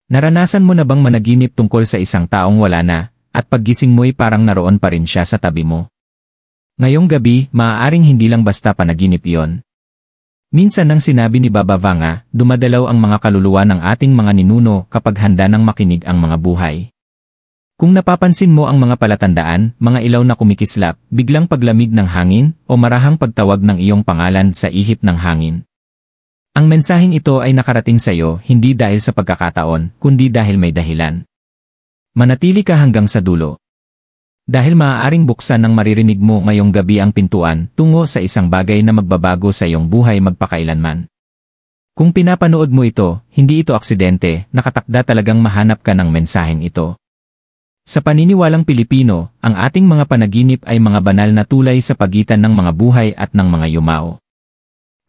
Naranasan mo na bang managinip tungkol sa isang taong wala na, at paggising mo'y parang naroon pa rin siya sa tabi mo? Ngayong gabi, maaaring hindi lang basta panaginip iyon. Minsan nang sinabi ni Baba Vanga, dumadalaw ang mga kaluluwa ng ating mga ninuno kapag handa nang makinig ang mga buhay. Kung napapansin mo ang mga palatandaan, mga ilaw na kumikislap, biglang paglamig ng hangin, o marahang pagtawag ng iyong pangalan sa ihip ng hangin. Ang mensaheng ito ay nakarating sa iyo hindi dahil sa pagkakataon, kundi dahil may dahilan. Manatili ka hanggang sa dulo. Dahil maaaring buksan ng maririnig mo ngayong gabi ang pintuan tungo sa isang bagay na magbabago sa iyong buhay magpakailanman. Kung pinapanood mo ito, hindi ito aksidente, nakatakda talagang mahanap ka ng mensaheng ito. Sa paniniwalang Pilipino, ang ating mga panaginip ay mga banal na tulay sa pagitan ng mga buhay at ng mga yumao.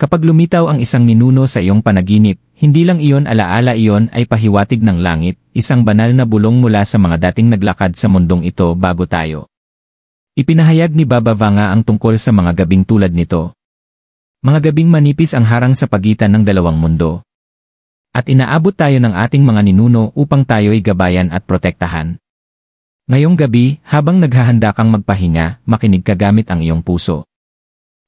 Kapag lumitaw ang isang ninuno sa iyong panaginip, hindi lang iyon alaala, iyon ay pahiwatig ng langit, isang banal na bulong mula sa mga dating naglakad sa mundong ito bago tayo. Ipinahayag ni Baba Vanga ang tungkol sa mga gabing tulad nito. Mga gabing manipis ang harang sa pagitan ng dalawang mundo. At inaabot tayo ng ating mga ninuno upang tayo'y gabayan at protektahan. Ngayong gabi, habang naghahanda kang magpahinga, makinig ka gamit ang iyong puso.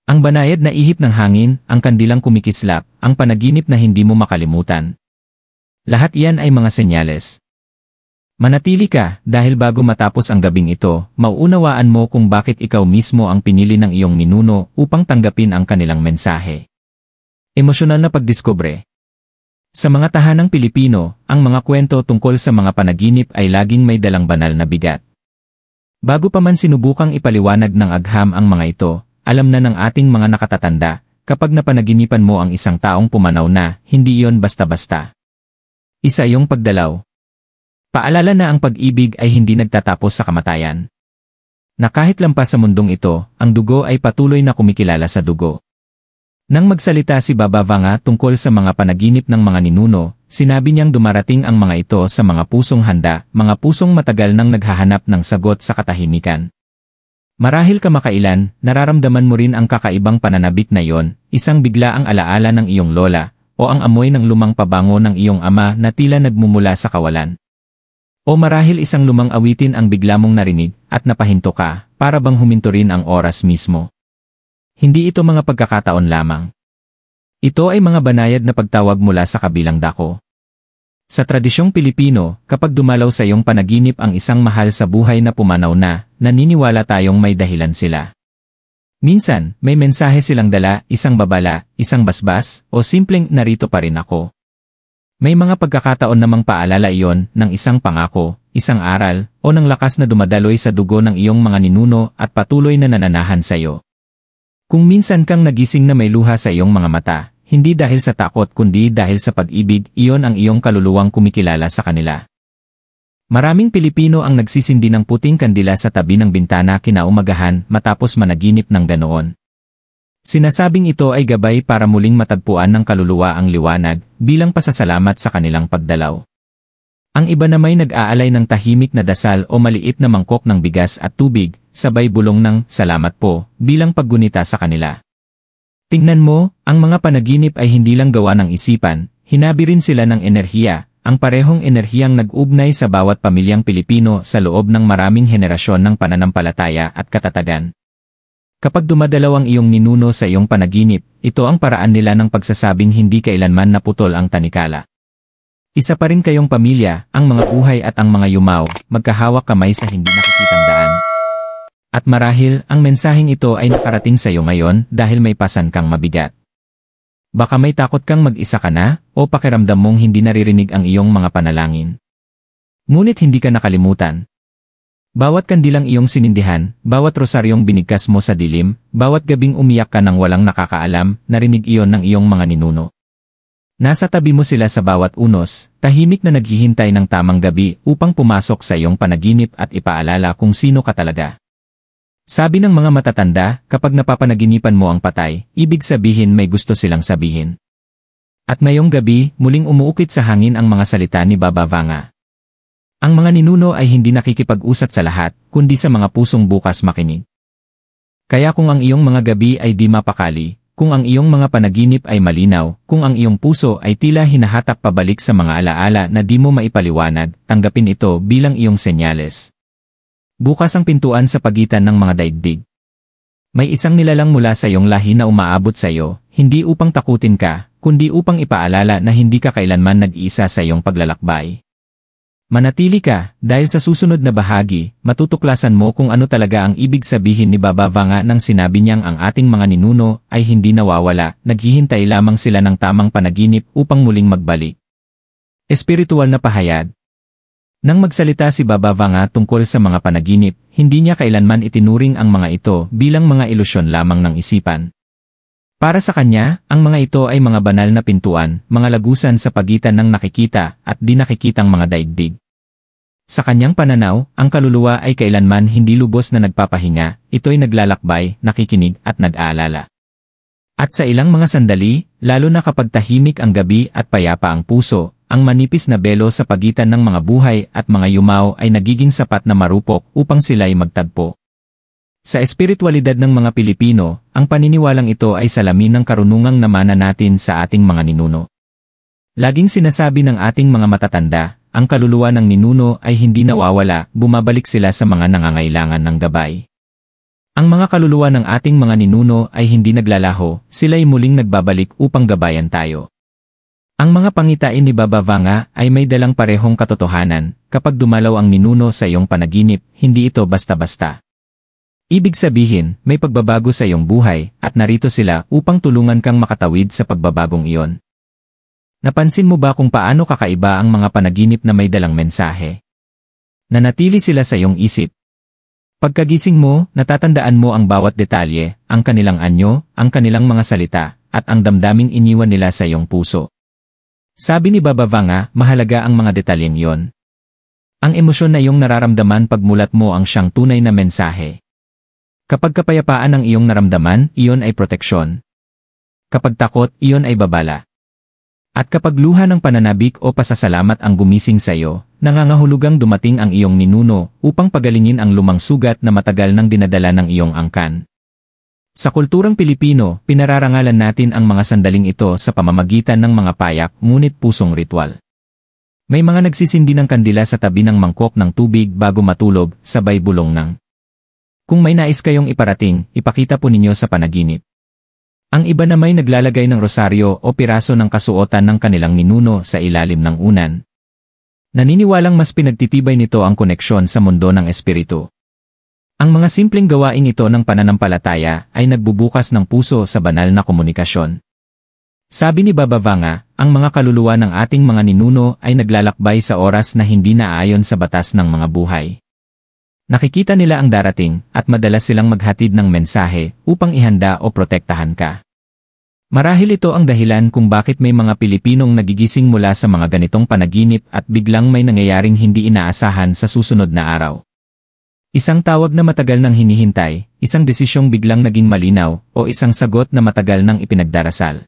Ang banayad na ihip ng hangin, ang kandilang kumikislap, ang panaginip na hindi mo makalimutan. Lahat iyan ay mga senyales. Manatili ka, dahil bago matapos ang gabing ito, mauunawaan mo kung bakit ikaw mismo ang pinili ng iyong ninuno upang tanggapin ang kanilang mensahe. Emosyonal na pagdiskubre. Sa mga tahanang Pilipino, ang mga kwento tungkol sa mga panaginip ay laging may dalang banal na bigat. Bago pa man sinubukang ipaliwanag ng agham ang mga ito, alam na ng ating mga nakatatanda, kapag napanaginipan mo ang isang taong pumanaw na, hindi iyon basta-basta. Isa iyong pagdalaw. Paalala na ang pag-ibig ay hindi nagtatapos sa kamatayan. Na kahit lampas sa mundong ito, ang dugo ay patuloy na kumikilala sa dugo. Nang magsalita si Baba Vanga tungkol sa mga panaginip ng mga ninuno, sinabi niyang dumarating ang mga ito sa mga pusong handa, mga pusong matagal nang naghahanap ng sagot sa katahimikan. Marahil kamakailan, nararamdaman mo rin ang kakaibang pananabik na iyon, isang biglaang alaala ng iyong lola, o ang amoy ng lumang pabango ng iyong ama na tila nagmumula sa kawalan. O marahil isang lumang awitin ang bigla mong narinig, at napahinto ka, para bang huminto rin ang oras mismo. Hindi ito mga pagkakataon lamang. Ito ay mga banayad na pagtawag mula sa kabilang dako. Sa tradisyong Pilipino, kapag dumalaw sa iyong panaginip ang isang mahal sa buhay na pumanaw na, naniniwala tayong may dahilan sila. Minsan, may mensahe silang dala, isang babala, isang basbas, o simpleng narito pa rin ako. May mga pagkakataon namang paalala iyon ng isang pangako, isang aral, o ng lakas na dumadaloy sa dugo ng iyong mga ninuno at patuloy na nananahan sa iyo. Kung minsan kang nagising na may luha sa iyong mga mata, hindi dahil sa takot kundi dahil sa pag-ibig, iyon ang iyong kaluluwang kumikilala sa kanila. Maraming Pilipino ang nagsisindi ng puting kandila sa tabi ng bintana kinaumagahan matapos managinip ng ganoon. Sinasabing ito ay gabay para muling matagpuan ng kaluluwa ang liwanag bilang pasasalamat sa kanilang pagdalaw. Ang iba na may nag-aalay ng tahimik na dasal o maliit na mangkok ng bigas at tubig, sabay bulong ng salamat po bilang paggunita sa kanila. Tingnan mo, ang mga panaginip ay hindi lang gawa ng isipan, hinabi rin sila ng enerhiya, ang parehong enerhiyang nag-ugnay sa bawat pamilyang Pilipino sa loob ng maraming henerasyon ng pananampalataya at katatagan. Kapag dumadalaw ang iyong ninuno sa iyong panaginip, ito ang paraan nila ng pagsasabing hindi kailanman naputol ang tanikala. Isa pa rin kayong pamilya, ang mga buhay at ang mga yumaw, magkahawak kamay sa hindi nakikitang daan. At marahil, ang mensaheng ito ay nakarating sa iyo ngayon dahil may pasan kang mabigat. Baka may takot kang mag-isa ka na, o pakiramdam mong hindi naririnig ang iyong mga panalangin. Ngunit hindi ka nakalimutan. Bawat kandilang iyong sinindihan, bawat rosaryong binigkas mo sa dilim, bawat gabing umiyak ka nang walang nakakaalam, narinig iyon ng iyong mga ninuno. Nasa tabi mo sila sa bawat unos, tahimik na naghihintay ng tamang gabi upang pumasok sa iyong panaginip at ipaalala kung sino ka talaga. Sabi ng mga matatanda, kapag napapanaginipan mo ang patay, ibig sabihin may gusto silang sabihin. At ngayong gabi, muling umuukit sa hangin ang mga salita ni Baba Vanga. Ang mga ninuno ay hindi nakikipag-usat sa lahat, kundi sa mga pusong bukas makinig. Kaya kung ang iyong mga gabi ay di mapakali, kung ang iyong mga panaginip ay malinaw, kung ang iyong puso ay tila hinahatak pabalik sa mga alaala na di mo maipaliwanag, tanggapin ito bilang iyong senyales. Bukas ang pintuan sa pagitan ng mga daigdig. May isang nilalang mula sa iyong lahi na umaabot sa iyo, hindi upang takutin ka, kundi upang ipaalala na hindi ka kailanman nag-iisa sa iyong paglalakbay. Manatili ka, dahil sa susunod na bahagi, matutuklasan mo kung ano talaga ang ibig sabihin ni Baba Vanga nang sinabi niyang ang ating mga ninuno ay hindi nawawala, naghihintay lamang sila ng tamang panaginip upang muling magbalik. Espiritual na pahayag. Nang magsalita si Baba Vanga tungkol sa mga panaginip, hindi niya kailanman itinuring ang mga ito bilang mga ilusyon lamang ng isipan. Para sa kanya, ang mga ito ay mga banal na pintuan, mga lagusan sa pagitan ng nakikita at di nakikitang mga daigdig. Sa kanyang pananaw, ang kaluluwa ay kailanman hindi lubos na nagpapahinga, ito'y naglalakbay, nakikinig at nag-aalala. At sa ilang mga sandali, lalo na kapag tahimik ang gabi at payapa ang puso, ang manipis na belo sa pagitan ng mga buhay at mga yumao ay nagiging sapat na marupok upang sila'y magtagpo. Sa espiritualidad ng mga Pilipino, ang paniniwalang ito ay salamin ng karunungang namana natin sa ating mga ninuno. Laging sinasabi ng ating mga matatanda, ang kaluluwa ng ninuno ay hindi nawawala, bumabalik sila sa mga nangangailangan ng gabay. Ang mga kaluluwa ng ating mga ninuno ay hindi naglalaho, sila'y muling nagbabalik upang gabayan tayo. Ang mga pangitain ni Baba Vanga ay may dalang parehong katotohanan, kapag dumalaw ang ninuno sa iyong panaginip, hindi ito basta-basta. Ibig sabihin, may pagbabago sa iyong buhay, at narito sila upang tulungan kang makatawid sa pagbabagong iyon. Napansin mo ba kung paano kakaiba ang mga panaginip na may dalang mensahe? Nanatili sila sa iyong isip. Pagkagising mo, natatandaan mo ang bawat detalye, ang kanilang anyo, ang kanilang mga salita, at ang damdaming iniwan nila sa iyong puso. Sabi ni Baba Vanga, mahalaga ang mga detalyeng iyon. Ang emosyon na iyong nararamdaman pagmulat mo ang siyang tunay na mensahe. Kapag kapayapaan ang iyong naramdaman, iyon ay proteksyon. Kapag takot, iyon ay babala. At kapag luha ng pananabik o pasasalamat ang gumising sa iyo, nangangahulugang dumating ang iyong ninuno upang pagalingin ang lumang sugat na matagal nang dinadala ng iyong angkan. Sa kulturang Pilipino, pinararangalan natin ang mga sandaling ito sa pamamagitan ng mga payak ngunit pusong ritual. May mga nagsisindi ng kandila sa tabi ng mangkok ng tubig bago matulog, sabay bulong ng. Kung may nais kayong iparating, ipakita po ninyo sa panaginip. Ang iba na may naglalagay ng rosaryo o piraso ng kasuotan ng kanilang ninuno sa ilalim ng unan. Naniniwalang mas pinagtitibay nito ang koneksyon sa mundo ng espiritu. Ang mga simpleng gawaing ito ng pananampalataya ay nagbubukas ng puso sa banal na komunikasyon. Sabi ni Baba Vanga, ang mga kaluluwa ng ating mga ninuno ay naglalakbay sa oras na hindi naaayon sa batas ng mga buhay. Nakikita nila ang darating at madalas silang maghatid ng mensahe upang ihanda o protektahan ka. Marahil ito ang dahilan kung bakit may mga Pilipinong nagigising mula sa mga ganitong panaginip at biglang may nangyayaring hindi inaasahan sa susunod na araw. Isang tawag na matagal nang hinihintay, isang desisyong biglang naging malinaw, o isang sagot na matagal nang ipinagdarasal.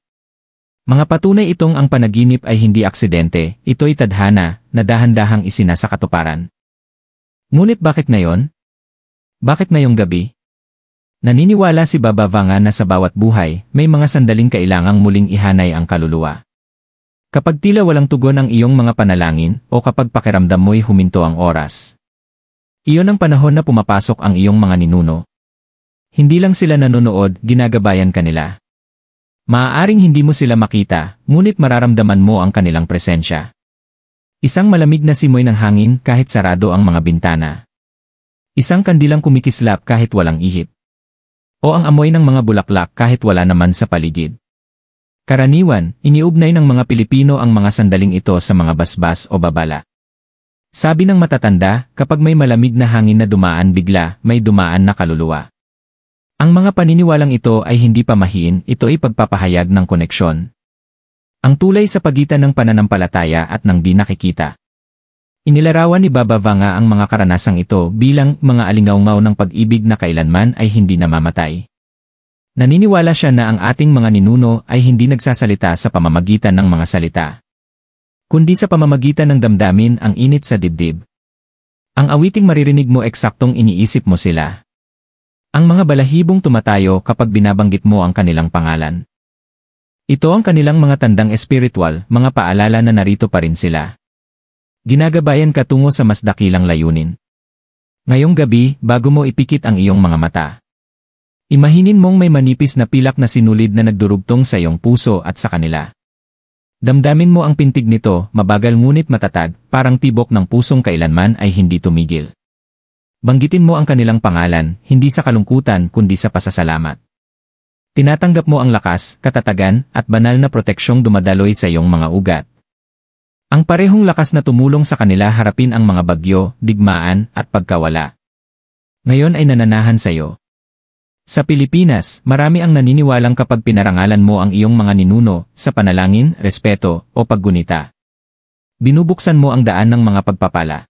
Mga patunay itong ang panaginip ay hindi aksidente, ito'y tadhana na dahan-dahang isinasa katuparan. Ngunit bakit ngayon? Bakit ngayong gabi? Naniniwala si Baba Vanga na sa bawat buhay, may mga sandaling kailangang muling ihanay ang kaluluwa. Kapag tila walang tugon ang iyong mga panalangin, o kapag pakiramdam mo'y huminto ang oras. Iyon ang panahon na pumapasok ang iyong mga ninuno. Hindi lang sila nanonood, ginagabayan ka nila. Maaaring hindi mo sila makita, ngunit mararamdaman mo ang kanilang presensya. Isang malamig na simoy ng hangin kahit sarado ang mga bintana. Isang kandilang kumikislap kahit walang ihip. O ang amoy ng mga bulaklak kahit wala naman sa paligid. Karaniwan, iniugnay ng mga Pilipino ang mga sandaling ito sa mga basbas o babala. Sabi ng matatanda, kapag may malamig na hangin na dumaan bigla, may dumaan na kaluluwa. Ang mga paniniwalang ito ay hindi pamahiin, ito ay pagpapahayag ng koneksyon. Ang tulay sa pagitan ng pananampalataya at ng di nakikita. Inilarawan ni Baba Vanga ang mga karanasang ito bilang mga alingaungaw ng pag-ibig na kailanman ay hindi namamatay. Naniniwala siya na ang ating mga ninuno ay hindi nagsasalita sa pamamagitan ng mga salita, kundi sa pamamagitan ng damdamin ang init sa dibdib. Ang awiting maririnig mo eksaktong iniisip mo sila. Ang mga balahibong tumatayo kapag binabanggit mo ang kanilang pangalan. Ito ang kanilang mga tandang espiritual, mga paalala na narito pa rin sila. Ginagabayan ka tungo sa mas dakilang layunin. Ngayong gabi, bago mo ipikit ang iyong mga mata, imahinin mong may manipis na pilak na sinulid na nagdurugtong sa iyong puso at sa kanila. Damdamin mo ang pintig nito, mabagal ngunit matatag, parang tibok ng pusong kailanman ay hindi tumigil. Banggitin mo ang kanilang pangalan, hindi sa kalungkutan kundi sa pasasalamat. Tinatanggap mo ang lakas, katatagan, at banal na proteksyong dumadaloy sa iyong mga ugat. Ang parehong lakas na tumulong sa kanila harapin ang mga bagyo, digmaan, at pagkawala. Ngayon ay nananahan sa iyo. Sa Pilipinas, marami ang naniniwalang kapag pinarangalan mo ang iyong mga ninuno, sa panalangin, respeto, o paggunita, binubuksan mo ang daan ng mga pagpapala.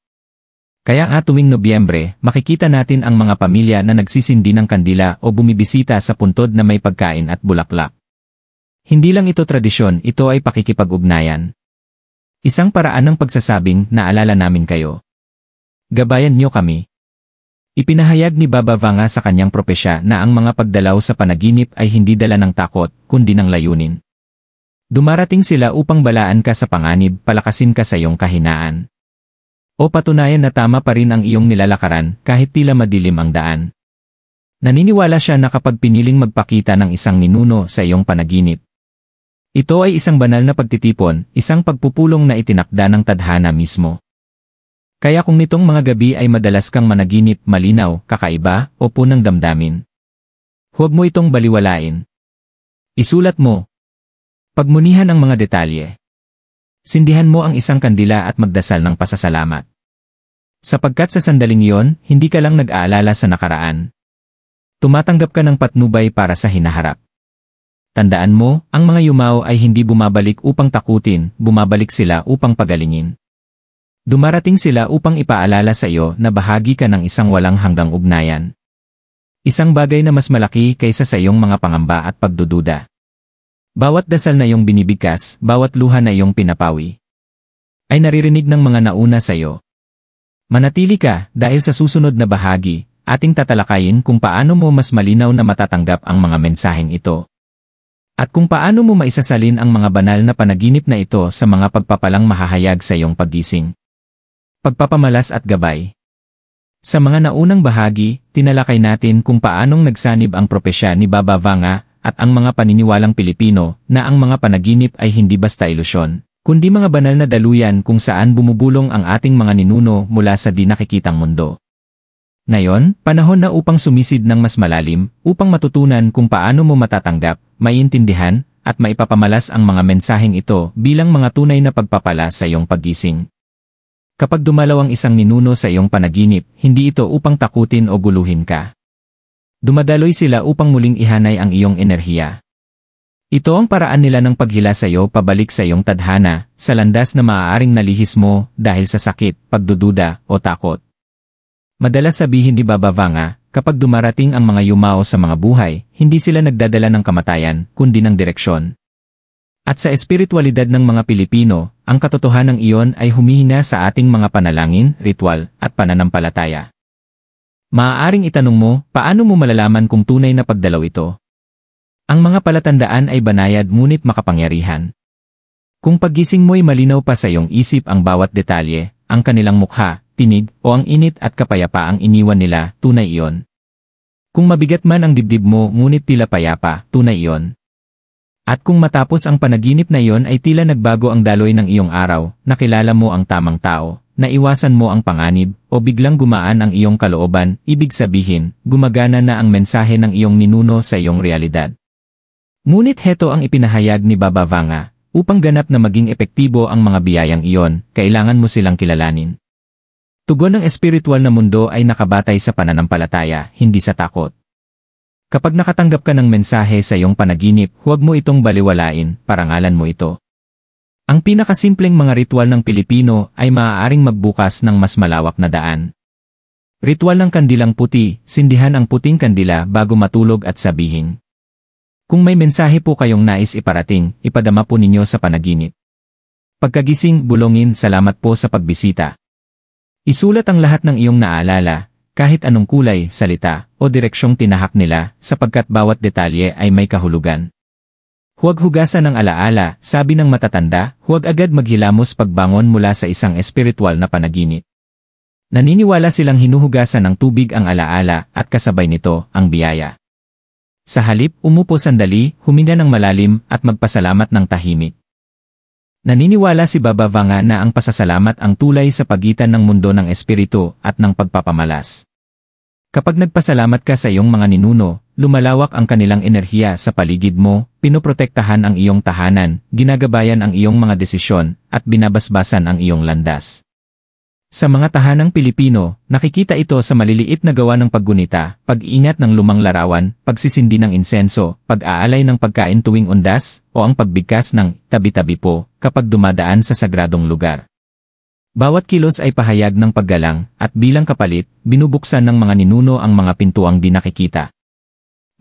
Kaya nga tuwing Nobyembre, makikita natin ang mga pamilya na nagsisindi ng kandila o bumibisita sa puntod na may pagkain at bulaklak. Hindi lang ito tradisyon, ito ay pakikipag-ugnayan. Isang paraan ng pagsasabing, naalala namin kayo. Gabayan niyo kami. Ipinahayag ni Baba Vanga sa kanyang propesya na ang mga pagdalaw sa panaginip ay hindi dala ng takot, kundi ng layunin. Dumarating sila upang balaan ka sa panganib, palakasin ka sa iyong kahinaan. O patunayan na tama pa rin ang iyong nilalakaran kahit tila madilim ang daan. Naniniwala siya na kapag piniling magpakita ng isang ninuno sa iyong panaginip, ito ay isang banal na pagtitipon, isang pagpupulong na itinakda ng tadhana mismo. Kaya kung nitong mga gabi ay madalas kang managinip, malinaw, kakaiba, o punang damdamin, huwag mo itong baliwalain. Isulat mo. Pagmunihan ang mga detalye. Sindihan mo ang isang kandila at magdasal ng pasasalamat. Sapagkat sa sandaling iyon, hindi ka lang nag-aalala sa nakaraan. Tumatanggap ka ng patnubay para sa hinaharap. Tandaan mo, ang mga yumao ay hindi bumabalik upang takutin, bumabalik sila upang pagalingin. Dumarating sila upang ipaalala sa iyo na bahagi ka ng isang walang hanggang ugnayan. Isang bagay na mas malaki kaysa sa iyong mga pangamba at pagdududa. Bawat dasal na iyong binibigkas, bawat luha na iyong pinapawi, ay naririnig ng mga nauna sa iyo. Manatili ka, dahil sa susunod na bahagi, ating tatalakayin kung paano mo mas malinaw na matatanggap ang mga mensaheng ito. At kung paano mo maisasalin ang mga banal na panaginip na ito sa mga pagpapalang mahahayag sa iyong paggising. Pagpapamalas at gabay. Sa mga naunang bahagi, tinalakay natin kung paanong nagsanib ang propesya ni Baba Vanga at ang mga paniniwalang Pilipino na ang mga panaginip ay hindi basta ilusyon, kundi mga banal na daluyan kung saan bumubulong ang ating mga ninuno mula sa di nakikitang mundo. Ngayon, panahon na upang sumisid ng mas malalim, upang matutunan kung paano mo matatanggap, maiintindihan, at maipapamalas ang mga mensaheng ito bilang mga tunay na pagpapala sa iyong paggising. Kapag dumalaw ang isang ninuno sa iyong panaginip, hindi ito upang takutin o guluhin ka. Dumadaloy sila upang muling ihanay ang iyong enerhiya. Ito ang paraan nila ng paghila sa iyo pabalik sa iyong tadhana, sa landas na maaaring nalihis mo dahil sa sakit, pagdududa, o takot. Madalas sabihin ni Baba Vanga, kapag dumarating ang mga yumao sa mga buhay, hindi sila nagdadala ng kamatayan, kundi ng direksyon. At sa espiritualidad ng mga Pilipino, ang katotohanan iyon ay humihina sa ating mga panalangin, ritual, at pananampalataya. Maaaring itanong mo, paano mo malalaman kung tunay na pagdalaw ito? Ang mga palatandaan ay banayad ngunit makapangyarihan. Kung paggising mo'y malinaw pa sa iyong isip ang bawat detalye, ang kanilang mukha, tinig, o ang init at kapayapaang iniwan nila, tunay iyon. Kung mabigat man ang dibdib mo ngunit tila payapa, tunay iyon. At kung matapos ang panaginip na iyon ay tila nagbago ang daloy ng iyong araw, nakilala mo ang tamang tao, naiwasan mo ang panganib, o biglang gumaan ang iyong kalooban, ibig sabihin, gumagana na ang mensahe ng iyong ninuno sa iyong realidad. Ngunit heto ang ipinahayag ni Baba Vanga, upang ganap na maging epektibo ang mga biyayang iyon, kailangan mo silang kilalanin. Tugon ng espiritual na mundo ay nakabatay sa pananampalataya, hindi sa takot. Kapag nakatanggap ka ng mensahe sa iyong panaginip, huwag mo itong baliwalain, parangalan mo ito. Ang pinakasimpleng mga ritual ng Pilipino ay maaaring magbukas ng mas malawak na daan. Ritual ng kandilang puti, sindihan ang puting kandila bago matulog at sabihin. Kung may mensahe po kayong nais iparating, ipadama po ninyo sa panaginip. Pagkagising, bulongin, salamat po sa pagbisita. Isulat ang lahat ng iyong naalala, kahit anong kulay, salita, o direksyong tinahak nila, sapagkat bawat detalye ay may kahulugan. Huwag hugasan ng alaala, sabi ng matatanda, huwag agad maghilamos pagbangon mula sa isang espiritual na panaginip. Naniniwala silang hinuhugasan ng tubig ang alaala at kasabay nito ang biyaya. Sa halip, umupo sandali, huminga ng malalim at magpasalamat ng tahimik. Naniniwala si Baba Vanga na ang pasasalamat ang tulay sa pagitan ng mundo ng espiritu at ng pagpapamalas. Kapag nagpasalamat ka sa iyong mga ninuno, lumalawak ang kanilang enerhiya sa paligid mo, pinoprotektahan ang iyong tahanan, ginagabayan ang iyong mga desisyon, at binabasbasan ang iyong landas. Sa mga tahanang Pilipino, nakikita ito sa maliliit na gawa ng paggunita, pag-iingat ng lumang larawan, pagsisindi ng insenso, pag-aalay ng pagkain tuwing undas, o ang pagbigkas ng tabi-tabi po kapag dumadaan sa sagradong lugar. Bawat kilos ay pahayag ng paggalang, at bilang kapalit, binubuksan ng mga ninuno ang mga pintuang di nakikita.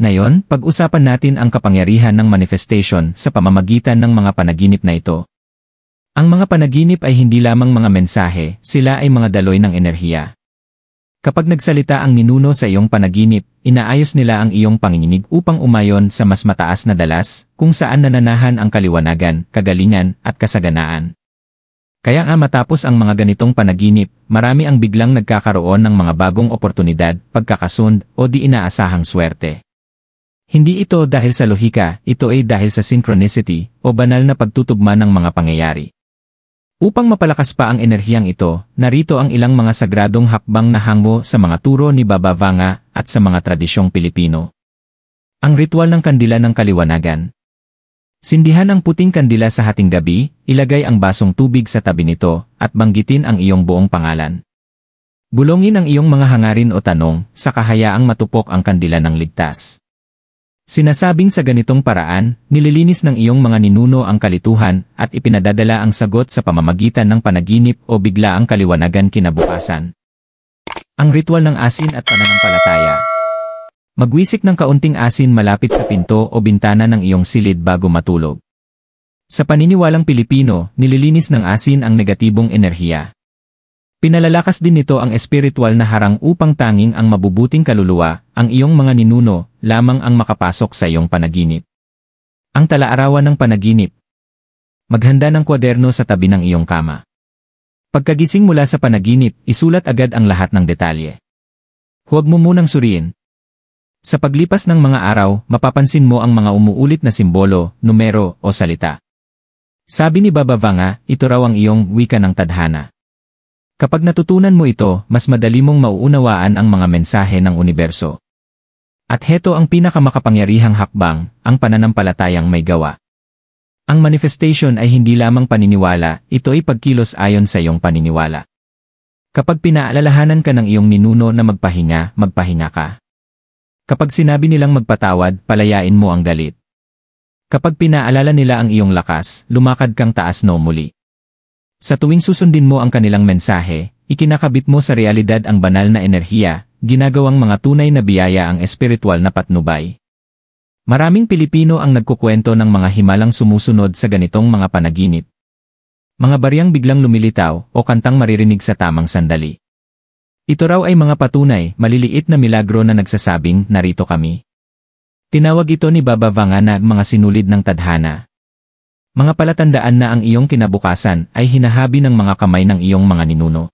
Ngayon, pag-usapan natin ang kapangyarihan ng manifestation sa pamamagitan ng mga panaginip na ito. Ang mga panaginip ay hindi lamang mga mensahe, sila ay mga daloy ng enerhiya. Kapag nagsalita ang ninuno sa iyong panaginip, inaayos nila ang iyong panginginig upang umayon sa mas mataas na dalas, kung saan nananahan ang kaliwanagan, kagalingan, at kasaganaan. Kaya nga matapos ang mga ganitong panaginip, marami ang biglang nagkakaroon ng mga bagong oportunidad, pagkakasund, o di inaasahang swerte. Hindi ito dahil sa lohika, ito ay dahil sa synchronicity, o banal na pagtutugma ng mga pangyayari. Upang mapalakas pa ang enerhiyang ito, narito ang ilang mga sagradong hakbang na hango sa mga turo ni Baba Vanga at sa mga tradisyong Pilipino. Ang ritual ng kandila ng kaliwanagan. Sindihan ang puting kandila sa hating gabi, ilagay ang basong tubig sa tabi nito, at banggitin ang iyong buong pangalan. Bulongin ang iyong mga hangarin o tanong, sa kahayaang matupok ang kandila ng ligtas. Sinasabing sa ganitong paraan, nililinis ng iyong mga ninuno ang kalituhan at ipinadadala ang sagot sa pamamagitan ng panaginip o bigla ang kaliwanagan kinabukasan. Ang ritual ng asin at pananampalataya. Magwisik ng kaunting asin malapit sa pinto o bintana ng iyong silid bago matulog. Sa paniniwalang Pilipino, nililinis ng asin ang negatibong enerhiya. Pinalalakas din nito ang espiritual na harang upang tanging ang mabubuting kaluluwa, ang iyong mga ninuno, lamang ang makapasok sa iyong panaginip. Ang talaarawan ng panaginip. Maghanda ng kwaderno sa tabi ng iyong kama. Pagkagising mula sa panaginip, isulat agad ang lahat ng detalye. Huwag mo munang suriin. Sa paglipas ng mga araw, mapapansin mo ang mga umuulit na simbolo, numero, o salita. Sabi ni Baba Vanga, ito raw ang iyong wika ng tadhana. Kapag natutunan mo ito, mas madali mong mauunawaan ang mga mensahe ng universo. At heto ang pinakamakapangyarihang hakbang, ang pananampalatayang may gawa. Ang manifestation ay hindi lamang paniniwala, ito ay pagkilos ayon sa iyong paniniwala. Kapag pinaalalahanan ka ng iyong ninuno na magpahinga, magpahinga ka. Kapag sinabi nilang magpatawad, palayain mo ang galit. Kapag pinaalala nila ang iyong lakas, lumakad kang taas no muli. Sa tuwing susundin mo ang kanilang mensahe, ikinakabit mo sa realidad ang banal na enerhiya, ginagawang mga tunay na biyaya ang espiritual na patnubay. Maraming Pilipino ang nagkukwento ng mga himalang sumusunod sa ganitong mga panaginip. Mga baryang biglang lumilitaw o kantang maririnig sa tamang sandali. Ito raw ay mga patunay, maliliit na milagro na nagsasabing, narito kami. Tinawag ito ni Baba Vanga na mga sinulid ng tadhana. Mga palatandaan na ang iyong kinabukasan ay hinahabi ng mga kamay ng iyong mga ninuno.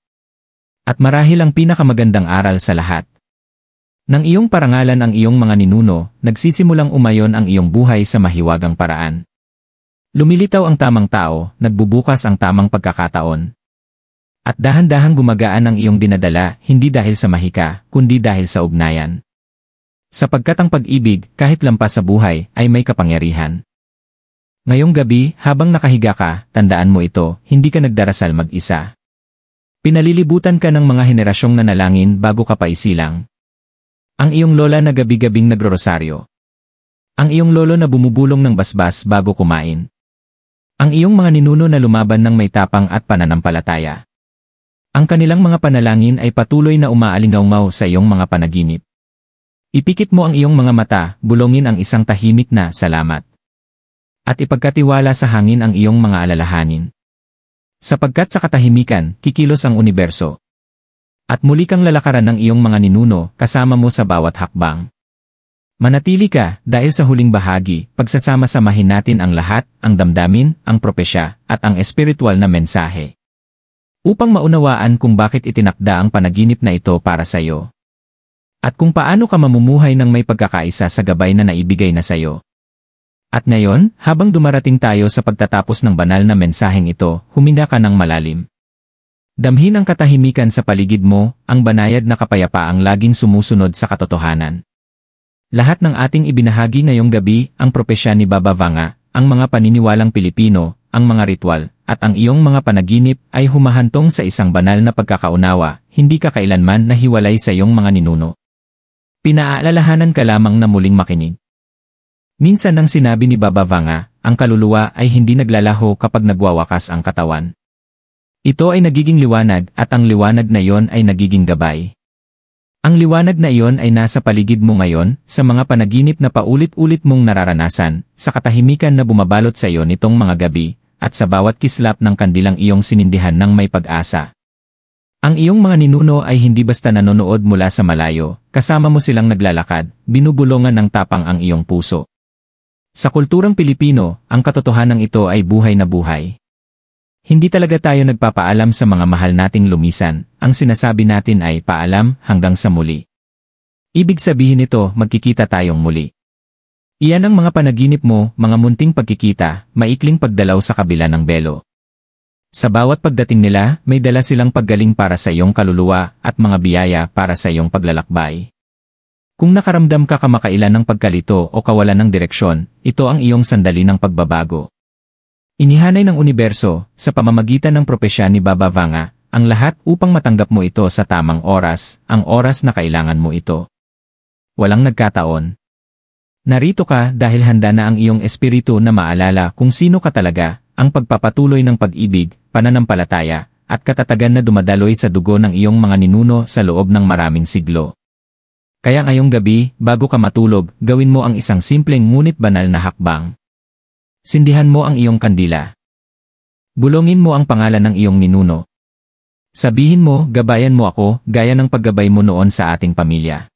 At marahil ang pinakamagandang aral sa lahat. Nang iyong parangalan ang iyong mga ninuno, nagsisimulang umayon ang iyong buhay sa mahiwagang paraan. Lumilitaw ang tamang tao, nagbubukas ang tamang pagkakataon. At dahan-dahang gumagaan ang iyong dinadala, hindi dahil sa mahika, kundi dahil sa ugnayan. Sapagkat ang pag-ibig, kahit lampas sa buhay, ay may kapangyarihan. Ngayong gabi, habang nakahiga ka, tandaan mo ito, hindi ka nagdarasal mag-isa. Pinalilibutan ka ng mga henerasyong nanalangin bago ka pa isilang. Ang iyong lola na gabi-gabing nagrorosaryo. Ang iyong lolo na bumubulong ng basbas bago kumain. Ang iyong mga ninuno na lumaban ng may tapang at pananampalataya. Ang kanilang mga panalangin ay patuloy na umaalingaw sa iyong mga panaginip. Ipikit mo ang iyong mga mata, bulongin ang isang tahimik na salamat. At ipagkatiwala sa hangin ang iyong mga alalahanin. Sapagkat sa katahimikan, kikilos ang universo. At muli kang lalakaran ng iyong mga ninuno kasama mo sa bawat hakbang. Manatili ka dahil sa huling bahagi, pagsasama-samahin natin ang lahat, ang damdamin, ang propesya, at ang espiritual na mensahe. Upang maunawaan kung bakit itinakda ang panaginip na ito para sa iyo. At kung paano ka mamumuhay ng may pagkakaisa sa gabay na naibigay na sa iyo. At ngayon, habang dumarating tayo sa pagtatapos ng banal na mensaheng ito, huminga ka ng malalim. Damhin ang katahimikan sa paligid mo, ang banayad na kapayapaang laging sumusunod sa katotohanan. Lahat ng ating ibinahagi ngayong gabi, ang propesya ni Baba Vanga, ang mga paniniwalang Pilipino, ang mga ritual, at ang iyong mga panaginip ay humahantong sa isang banal na pagkakaunawa, hindi ka kailanman nahiwalay sa iyong mga ninuno. Pinaalalahanan ka lamang na muling makinig. Minsan nang sinabi ni Baba Vanga, ang kaluluwa ay hindi naglalaho kapag nagwawakas ang katawan. Ito ay nagiging liwanag at ang liwanag na iyon ay nagiging gabay. Ang liwanag na iyon ay nasa paligid mo ngayon, sa mga panaginip na paulit-ulit mong nararanasan, sa katahimikan na bumabalot sa iyo nitong mga gabi, at sa bawat kislap ng kandilang iyong sinindihan ng may pag-asa. Ang iyong mga ninuno ay hindi basta nanonood mula sa malayo, kasama mo silang naglalakad, binubulungan ng tapang ang iyong puso. Sa kulturang Pilipino, ang katotohanan ito ay buhay na buhay. Hindi talaga tayo nagpapaalam sa mga mahal nating lumisan, ang sinasabi natin ay paalam hanggang sa muli. Ibig sabihin nito, magkikita tayong muli. Iyan ang mga panaginip mo, mga munting pagkikita, maikling pagdalaw sa kabila ng belo. Sa bawat pagdating nila, may dala silang paggaling para sa iyong kaluluwa at mga biyaya para sa iyong paglalakbay. Kung nakaramdam ka kamakailan ng pagkalito o kawalan ng direksyon, ito ang iyong sandali ng pagbabago. Inihanay ng universo, sa pamamagitan ng propesya ni Baba Vanga, ang lahat upang matanggap mo ito sa tamang oras, ang oras na kailangan mo ito. Walang nagkataon. Narito ka dahil handa na ang iyong espiritu na maalala kung sino ka talaga, ang pagpapatuloy ng pag-ibig, pananampalataya, at katatagan na dumadaloy sa dugo ng iyong mga ninuno sa loob ng maraming siglo. Kaya ngayong gabi, bago ka matulog, gawin mo ang isang simpleng ngunit banal na hakbang. Sindihan mo ang iyong kandila. Bulongin mo ang pangalan ng iyong ninuno. Sabihin mo, gabayan mo ako, gaya ng paggabay mo noon sa ating pamilya.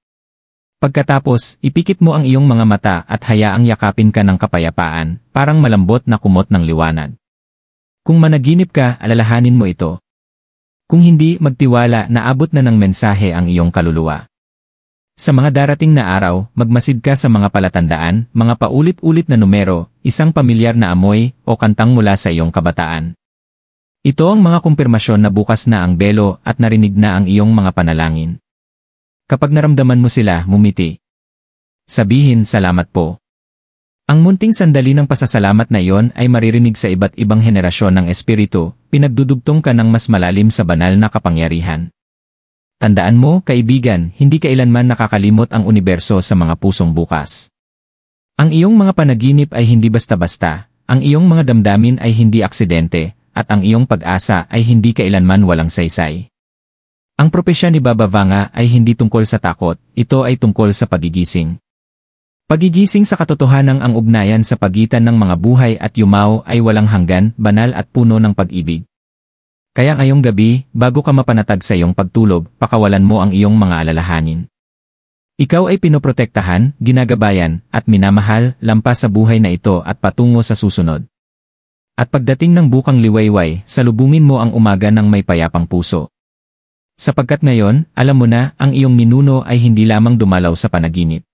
Pagkatapos, ipikit mo ang iyong mga mata at hayaang yakapin ka ng kapayapaan, parang malambot na kumot ng liwanag. Kung managinip ka, alalahanin mo ito. Kung hindi, magtiwala na abot na ng mensahe ang iyong kaluluwa. Sa mga darating na araw, magmasid ka sa mga palatandaan, mga paulit-ulit na numero, isang pamilyar na amoy, o kantang mula sa iyong kabataan. Ito ang mga kumpirmasyon na bukas na ang belo at narinig na ang iyong mga panalangin. Kapag naramdaman mo sila, mumiti. Sabihin, salamat po. Ang munting sandali ng pasasalamat na iyon ay maririnig sa iba't ibang henerasyon ng espiritu, pinagdudugtong ka ng mas malalim sa banal na kapangyarihan. Tandaan mo, kaibigan, hindi kailanman nakakalimot ang universo sa mga pusong bukas. Ang iyong mga panaginip ay hindi basta-basta, ang iyong mga damdamin ay hindi aksidente, at ang iyong pag-asa ay hindi kailanman walang saysay. Ang propesya ni Baba Vanga ay hindi tungkol sa takot, ito ay tungkol sa pagigising. Pagigising sa katotohanan ang ugnayan sa pagitan ng mga buhay at yumao ay walang hanggan, banal at puno ng pag-ibig. Kaya ngayong gabi, bago ka mapanatag sa iyong pagtulog, pakawalan mo ang iyong mga alalahanin. Ikaw ay pinoprotektahan, ginagabayan, at minamahal, lampas sa buhay na ito at patungo sa susunod. At pagdating ng bukang liwayway, salubungin mo ang umaga ng may payapang puso. Sapagkat ngayon, alam mo na, ang iyong ninuno ay hindi lamang dumalaw sa panaginip.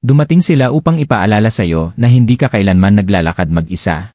Dumating sila upang ipaalala sa iyo na hindi ka kailanman naglalakad mag-isa.